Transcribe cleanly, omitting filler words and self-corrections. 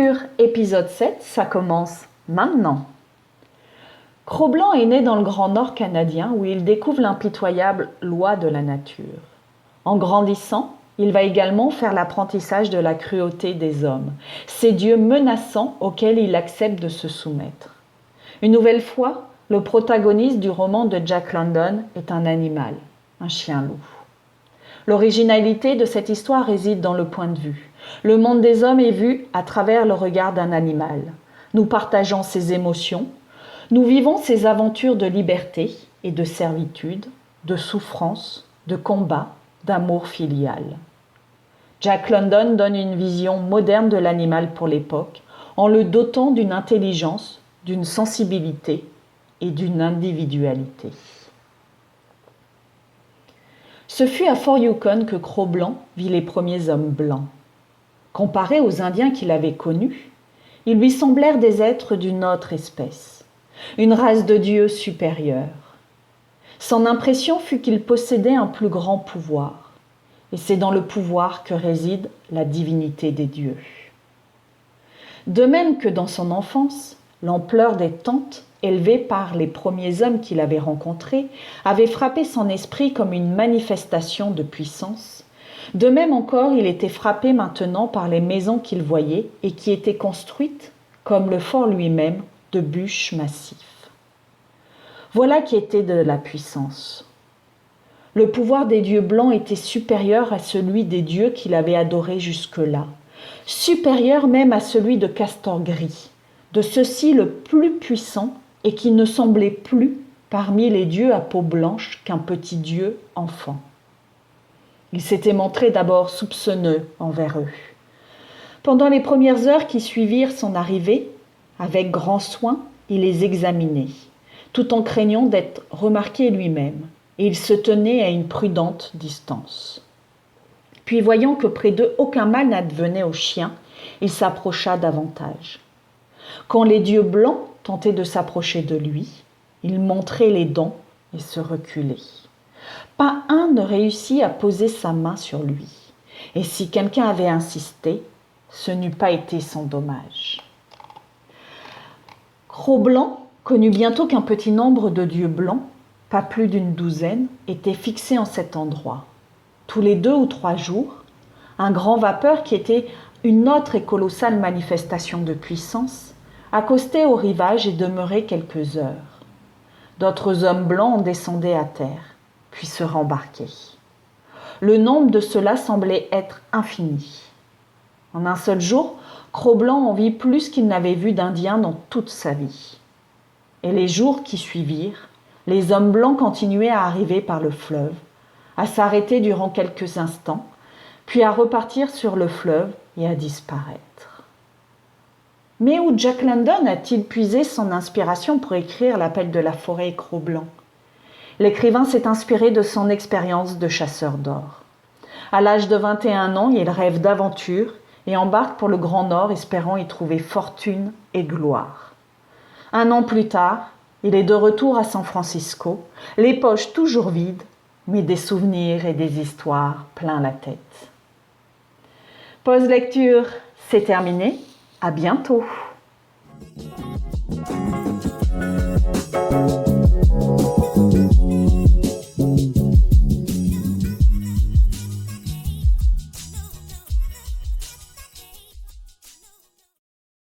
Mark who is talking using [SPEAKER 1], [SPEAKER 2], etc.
[SPEAKER 1] lecture, épisode 7, ça commence maintenant. Cro-Blanc est né dans le Grand Nord canadien où il découvre l'impitoyable loi de la nature. En grandissant, il va également faire l'apprentissage de la cruauté des hommes, ces dieux menaçants auxquels il accepte de se soumettre. Une nouvelle fois, le protagoniste du roman de Jack London est un animal, un chien-loup. L'originalité de cette histoire réside dans le point de vue. Le monde des hommes est vu à travers le regard d'un animal. Nous partageons ses émotions, nous vivons ses aventures de liberté et de servitude, de souffrance, de combat, d'amour filial. Jack London donne une vision moderne de l'animal pour l'époque, en le dotant d'une intelligence, d'une sensibilité et d'une individualité. Ce fut à Fort Yukon que Cro-Blanc vit les premiers hommes blancs. Comparés aux Indiens qu'il avait connus, ils lui semblèrent des êtres d'une autre espèce, une race de dieux supérieurs. Son impression fut qu'ils possédaient un plus grand pouvoir, et c'est dans le pouvoir que réside la divinité des dieux. De même que dans son enfance, l'ampleur des tentes élevées par les premiers hommes qu'il avait rencontrés avait frappé son esprit comme une manifestation de puissance. De même encore, il était frappé maintenant par les maisons qu'il voyait et qui étaient construites, comme le fort lui-même, de bûches massifs. Voilà qui était de la puissance. Le pouvoir des dieux blancs était supérieur à celui des dieux qu'il avait adorés jusque-là, supérieur même à celui de Castor Gris, de ceux-ci le plus puissant et qui ne semblait plus parmi les dieux à peau blanche qu'un petit dieu enfant. Il s'était montré d'abord soupçonneux envers eux. Pendant les premières heures qui suivirent son arrivée, avec grand soin, il les examinait, tout en craignant d'être remarqué lui-même, et il se tenait à une prudente distance. Puis, voyant que près d'eux aucun mal n'advenait aux chiens, il s'approcha davantage. Quand les dieux blancs tentaient de s'approcher de lui, il montrait les dents et se reculait. Pas un ne réussit à poser sa main sur lui. Et si quelqu'un avait insisté, ce n'eût pas été sans dommage. Cro-Blanc connut bientôt qu'un petit nombre de dieux blancs, pas plus d'une douzaine, étaient fixés en cet endroit. Tous les 2 ou 3 jours, un grand vapeur qui était une autre et colossale manifestation de puissance, accostait au rivage et demeurait quelques heures. D'autres hommes blancs en descendaient à terre, puis se rembarquaient. Le nombre de ceux-là semblait être infini. En un seul jour, Cro-Blanc en vit plus qu'il n'avait vu d'Indiens dans toute sa vie. Et les jours qui suivirent, les hommes blancs continuaient à arriver par le fleuve, à s'arrêter durant quelques instants, puis à repartir sur le fleuve et à disparaître. Mais où Jack London a-t-il puisé son inspiration pour écrire L'appel de la forêt et Cro-Blanc ? L'écrivain s'est inspiré de son expérience de chasseur d'or. À l'âge de 21 ans, il rêve d'aventure et embarque pour le Grand Nord espérant y trouver fortune et gloire. 1 an plus tard, il est de retour à San Francisco, les poches toujours vides, mais des souvenirs et des histoires plein la tête. Pause lecture, c'est terminé. À bientôt.